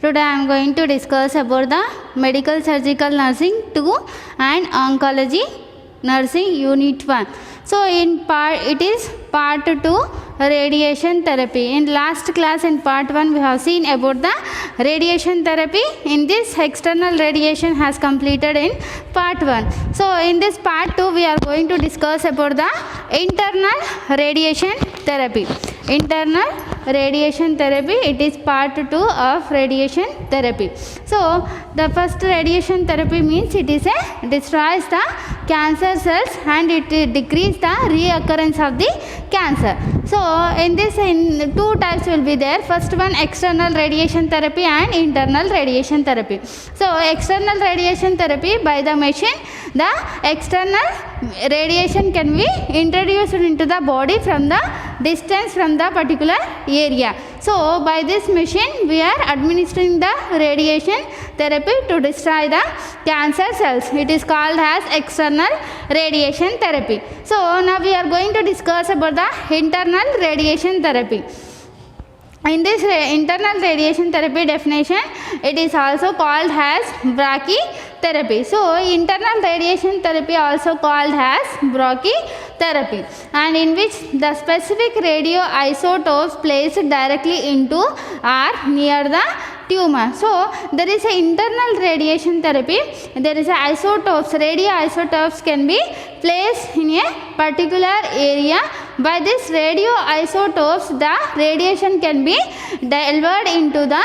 Today I am going to discuss about the medical surgical nursing 2 and oncology nursing unit 1. So it is part 2 radiation therapy. In last class in part 1 we have seen about the radiation therapy. In this external radiation has completed in part 1. So in this part 2 we are going to discuss about the internal radiation therapy. Internal radiation therapy, it is part 2 of radiation therapy. So the first radiation therapy means it is a destroys the cancer cells and it decreases the reoccurrence of the cancer. So in this two types will be there. First one external radiation therapy and internal radiation therapy. So external radiation therapy, by the machine the external radiation can be introduced into the body from the distance from the particular area. So by this machine we are administering the radiation therapy to destroy the cancer cells. It is called as external radiation therapy. So now we are going to discuss about the internal radiation therapy. In this internal radiation therapy definition, it is also called as brachytherapy. So internal radiation therapy also called as brachytherapy, and in which the specific radioisotopes placed directly into or near the tumor. So there is a internal radiation therapy, there is a isotopes, radioisotopes can be placed in a particular area. By this radioisotopes the radiation can be delivered into the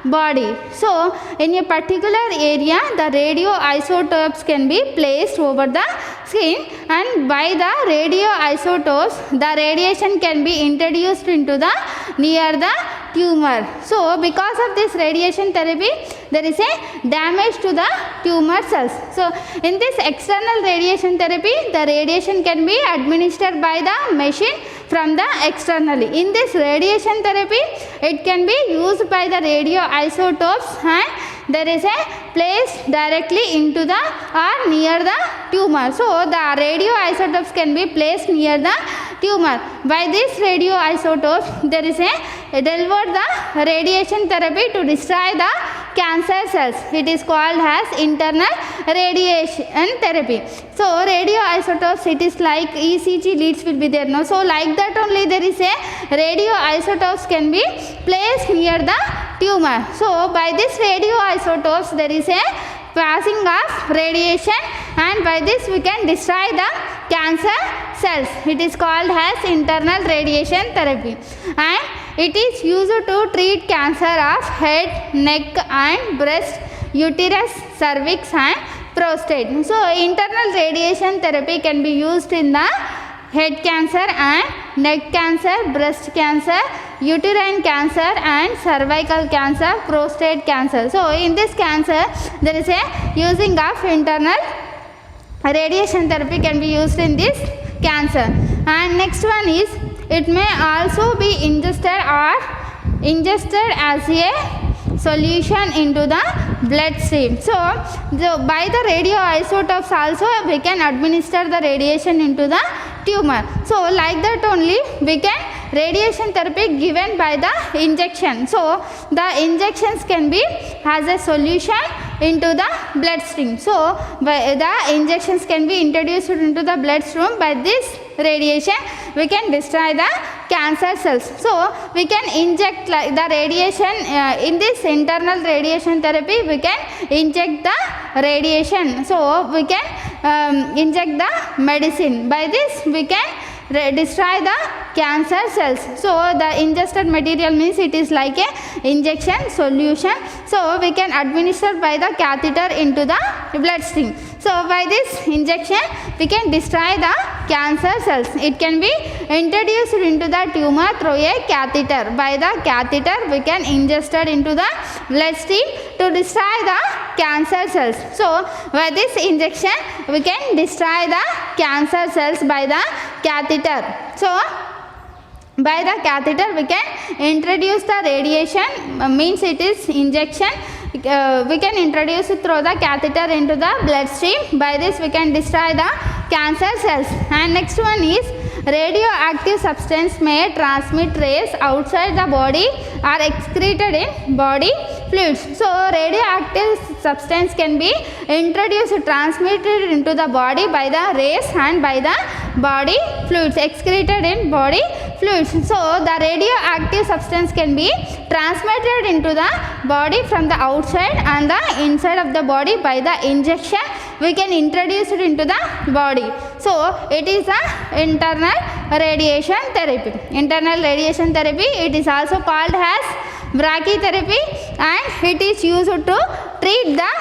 body. So in a particular area the radioisotopes can be placed over the skin, and by the radioisotopes the radiation can be introduced into the near the tumor. So because of this radiation therapy there is a damage to the tumor cells. So in this external radiation therapy the radiation can be administered by the machine from the externally. In this radiation therapy it can be used by the radioisotopes and there is a place directly into the or near the tumor. So the radioisotopes can be placed near the tumor. By this radioisotopes there is a delivered the radiation therapy to destroy the cancer cells. It is called as internal radiation therapy. So radioisotopes, it is like ECG leads will be there. No? So like that only there is a radioisotopes can be placed near the tumor. So by this radioisotopes there is a passing of radiation, and by this we can destroy the cancer cells. It is called as internal radiation therapy, and it is used to treat cancer of head, neck and breast, uterus, cervix and prostate. So internal radiation therapy can be used in the head cancer and neck cancer, breast cancer, uterine cancer and cervical cancer, prostate cancer. So in this cancer there is a using of internal radiation therapy can be used in this cancer. And next one is it may also be ingested as a solution into the bloodstream. So by the radioisotopes also we can administer the radiation into the tumor. So like that only we can radiation therapy given by the injection. So the injections can be as a solution into the bloodstream. So by the injections can be introduced into the bloodstream. By this radiation we can destroy the cancer cells. So we can inject like the radiation in this internal radiation therapy we can inject the radiation. So we can inject the medicine. By this we can destroy the cancer cells. So the ingested material means it is like a injection solution. So we can administer by the catheter into the bloodstream. So by this injection we can destroy the cancer cells. It can be introduced into the tumor through a catheter. By the catheter we can ingest it into the bloodstream to destroy the cancer cells. So by this injection we can destroy the cancer cells by the catheter. So by the catheter we can introduce the radiation, means it is injection. We can introduce through the catheter into the bloodstream. By this we can destroy the cancer cells. And next one is radioactive substance may transmit rays outside the body or excreted in body fluids. So radioactive substance can be introduced, transmitted into the body by the rays and by the body fluids, excreted in body fluids. So the radioactive substance can be transmitted into the body from the outside and the inside of the body by the injection. We can introduce it into the body. So it is a internal radiation therapy. Internal radiation therapy, it is also called as brachytherapy, and it is used to treat the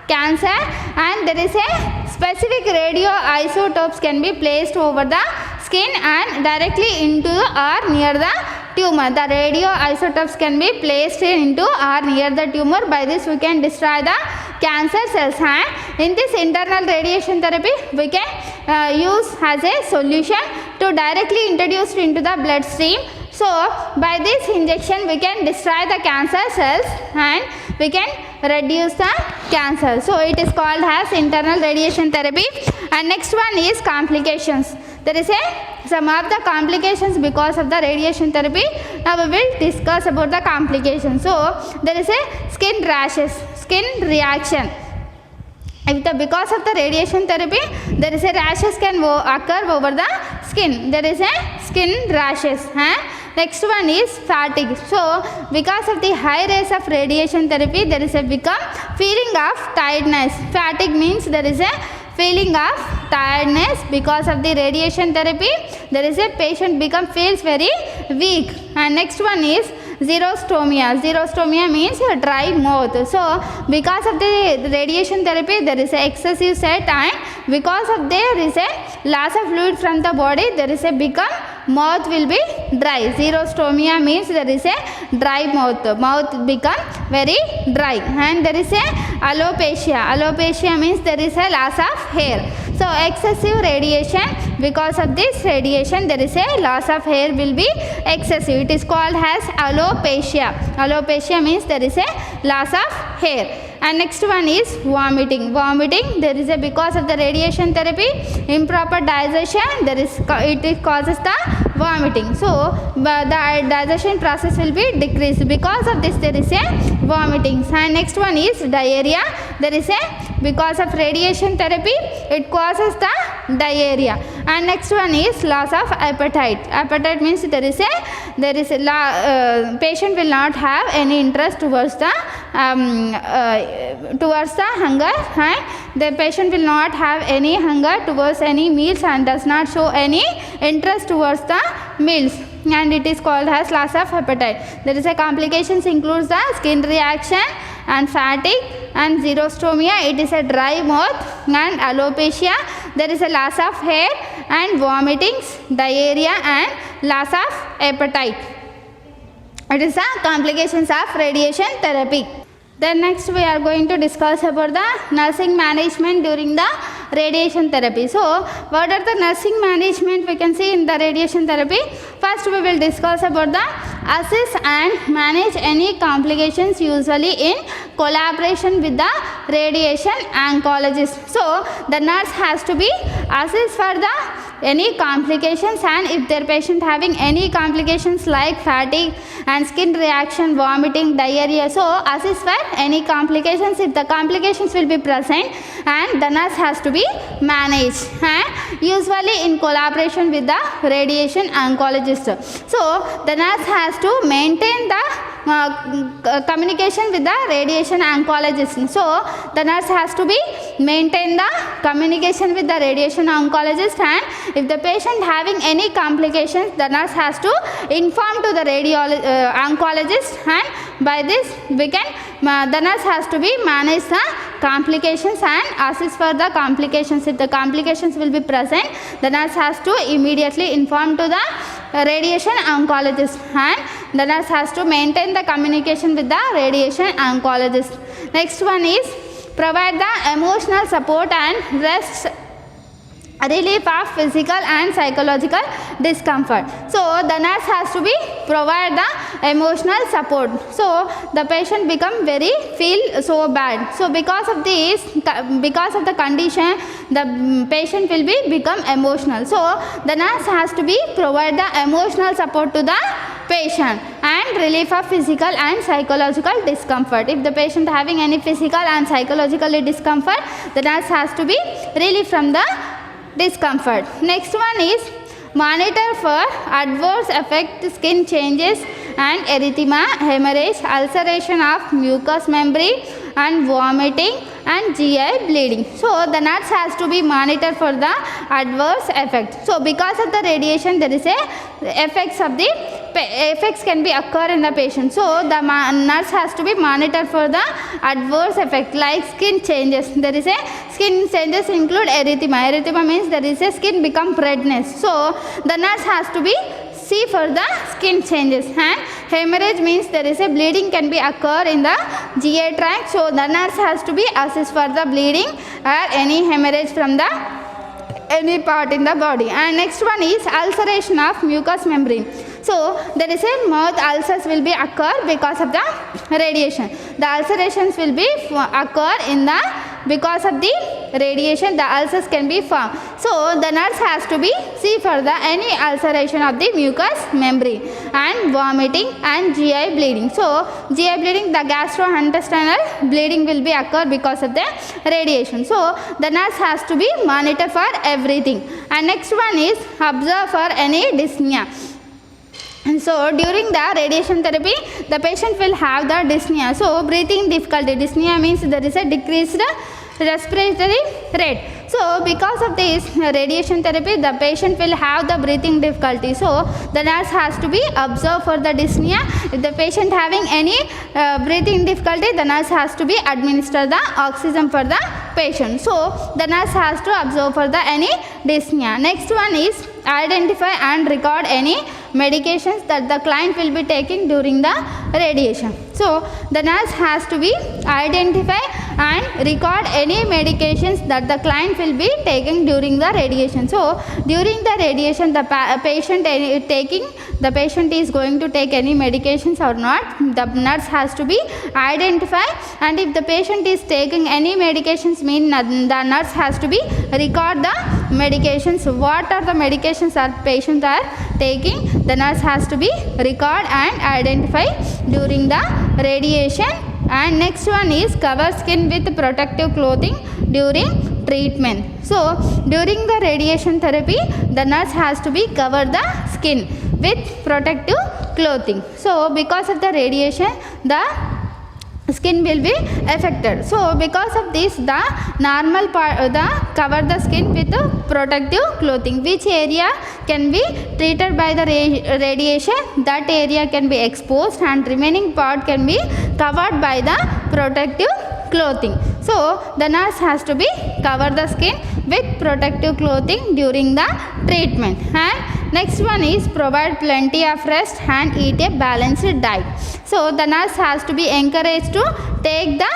cancer, and there is a specific radioisotopes can be placed over the skin and directly into or near the tumor. The radioisotopes can be placed into or near the tumor. By this we can destroy the cancer cells, and in this internal radiation therapy we can use as a solution to directly introduce into the bloodstream. So by this injection we can destroy the cancer cells and we can reduce the cancer. So it is called as internal radiation therapy. And next one is complications. There is some of the complications because of the radiation therapy. Now we will discuss about the complications. So there is a skin rashes, skin reaction. Because of the radiation therapy, there is a rashes can occur over the skin. There is a skin rashes. Next one is fatigue. So because of the high rays of radiation therapy, there is a feeling of tiredness. Fatigue means there is a feeling of tiredness because of the radiation therapy. There is a patient feels very weak. And next one is xerostomia. Xerostomia means dry mouth. So because of the radiation therapy, there is a excessive sweat, and because of there is a loss of fluid from the body, there is a mouth will be dry. Xerostomia means there is a dry mouth become very dry. And there is a alopecia. Alopecia means there is a loss of hair. So excessive radiation, because of this radiation there is a loss of hair will be excessive. It is called as alopecia. Alopecia means there is a loss of hair. And next one is vomiting. Vomiting, there is a because of the radiation therapy, improper digestion, it causes the vomiting. So the digestion process will be decreased. Because of this there is a vomiting. And next one is diarrhea. There is a because of radiation therapy, it causes the diarrhea. And next one is loss of appetite. Appetite means there is a patient will not have any interest towards the hunger, and the patient will not have any hunger towards any meals and does not show any interest towards the meals, and it is called as loss of appetite. There is a complications includes the skin reaction and fatigue and xerostomia, it is a dry mouth, and alopecia, there is a loss of hair and vomitings, diarrhea and loss of appetite. It is the complications of radiation therapy. Then next we are going to discuss about the nursing management during the radiation therapy. So what are the nursing management we can see in the radiation therapy? First we will discuss about the assess and manage any complications, usually in collaboration with the radiation oncologist. So the nurse has to be assessed for the any complications, and if their patient having any complications like fatigue and skin reaction, vomiting, diarrhea, so assess for any complications. If the complications will be present, and the nurse has to be managed, and usually in collaboration with the radiation oncologist. So the nurse has to maintain the communication with the radiation oncologist. So the nurse has to be maintain the communication with the radiation oncologist, and if the patient having any complications, the nurse has to inform to the oncologist, and by this we can the nurse has to be manage the complications and assist for the complications. If the complications will be present, the nurse has to immediately inform to the radiation oncologist, and the nurse has to maintain the communication with the radiation oncologist. Next one is provide the emotional support and rest relief of physical and psychological discomfort. So the nurse has to be provide the emotional support. So the patient feel so bad. So because of this, because of the condition, the patient will become emotional. So the nurse has to be provide the emotional support to the patient, and relief of physical and psychological discomfort. If the patient having any physical and psychological discomfort, the nurse has to be relieved from the discomfort. Next one is monitor for adverse effect skin changes and erythema, hemorrhage, ulceration of mucous membrane and vomiting and GI bleeding. So the nurse has to be monitored for the adverse effect. So because of the radiation, there is a effects can be occur in the patient. So the nurse has to be monitored for the adverse effect like skin changes. There is a skin changes include erythema. Erythema means there is a skin become redness. So the nurse has to be see for the skin changes, and hemorrhage means there is a bleeding can be occur in the GI tract. So the nurse has to be assist for the bleeding or any hemorrhage from the any part in the body. And next one is ulceration of mucous membrane. So there is a mouth ulcers will be occur because of the radiation. The ulcerations will be occur in the because of the radiation, the ulcers can be formed. So the nurse has to be see for the any ulceration of the mucous membrane and vomiting and GI bleeding. So GI bleeding, the gastrointestinal bleeding will be occur because of the radiation. So the nurse has to be monitor for everything. And next one is observe for any dyspnea. And so during the radiation therapy, the patient will have the dyspnea. So breathing difficulty. Dyspnea means there is a decreased respiratory rate. So because of this radiation therapy, the patient will have the breathing difficulty. So the nurse has to be observed for the dyspnea. If the patient having any breathing difficulty, the nurse has to be administer the oxygen for the patient. So the nurse has to observe for the any dyspnea. Next one is identify and record any medications that the client will be taking during the radiation. So the nurse has to be identify and record any medications that the client will be taking during the radiation. So during the radiation, the patient is going to take any medications or not, the nurse has to be identify, and if the patient is taking any medications, mean the nurse has to be record the medications. What are the medications that patients are taking, the nurse has to be record and identify during the radiation. And next one is cover skin with protective clothing during treatment. So during the radiation therapy, the nurse has to be cover the skin with protective clothing. So because of the radiation, the skin will be affected. So because of this, the normal part the cover the skin with protective clothing. Which area can be treated by the radiation, that area can be exposed and remaining part can be covered by the protective clothing. So the nurse has to be cover the skin with protective clothing during the treatment. And next one is provide plenty of rest and eat a balanced diet. So the nurse has to be encouraged to take the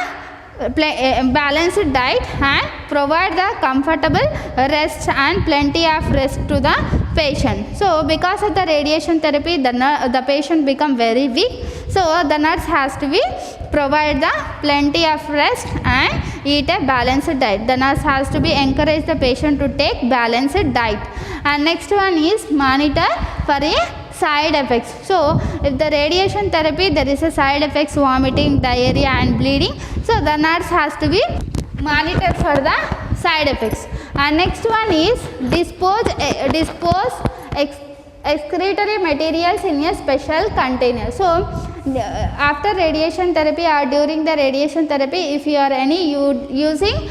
balanced diet and provide the comfortable rest and plenty of rest to the patient. So because of the radiation therapy, the patient become very weak. So the nurse has to be provide the plenty of rest and eat a balanced diet. The nurse has to be encourage the patient to take balanced diet. And next one is monitor for a side effects. So if the radiation therapy, there is a side effects, vomiting, diarrhea and bleeding. So the nurse has to be monitored for the side effects. And next one is dispose excretory materials in a special container. So after radiation therapy or during the radiation therapy, if you are any using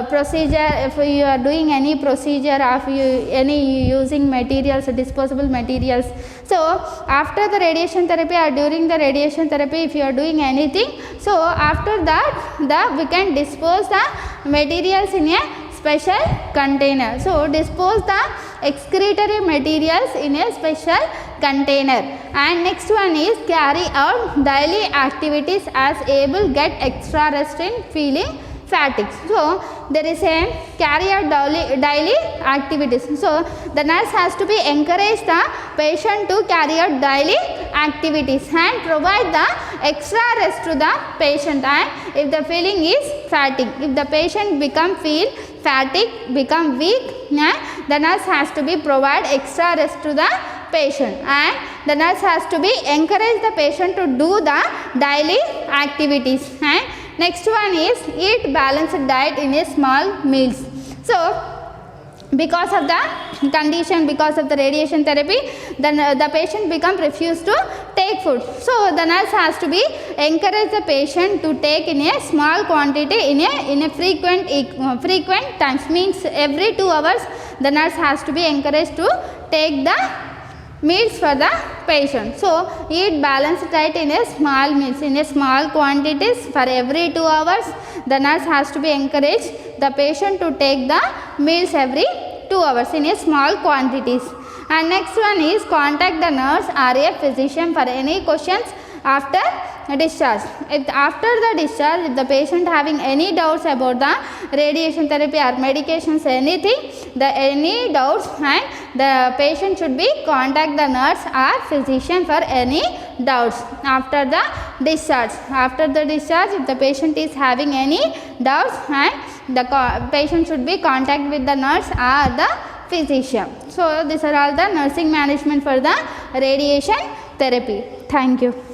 procedure, if you are doing any procedure of any using materials, disposable materials, so after the radiation therapy or during the radiation therapy, if you are doing anything, so after that we can dispose the materials in a special container. So dispose the excretory materials in a special container. And next one is carry out daily activities as able get extra rest in feeling fatigue. So there is a carry out daily activities. So the nurse has to be encourage the patient to carry out daily activities and provide the extra rest to the patient. And if the feeling is fatigue, if the patient feel fatigue, become weak, the nurse has to be provide extra rest to the patient, and the nurse has to be encourage the patient to do the daily activities. And next one is eat balanced diet in a small meals. So because of the condition, because of the radiation therapy, then the patient become refused to take food. So the nurse has to be encourage the patient to take in a small quantity in a frequent times, means every 2 hours the nurse has to be encouraged to take the meals for the patient. So eat balanced diet in a small meals, in a small quantities for every 2 hours. The nurse has to be encouraged the patient to take the meals every 2 hours in a small quantities. And next one is contact the nurse or a physician for any questions after discharge. If after the discharge, if the patient having any doubts about the radiation therapy or medications, anything, any doubts, and the patient should be contact the nurse or physician for any doubts after the discharge. After the discharge, if the patient is having any doubts, and the patient should be contact with the nurse or the physician. So these are all the nursing management for the radiation therapy. Thank you.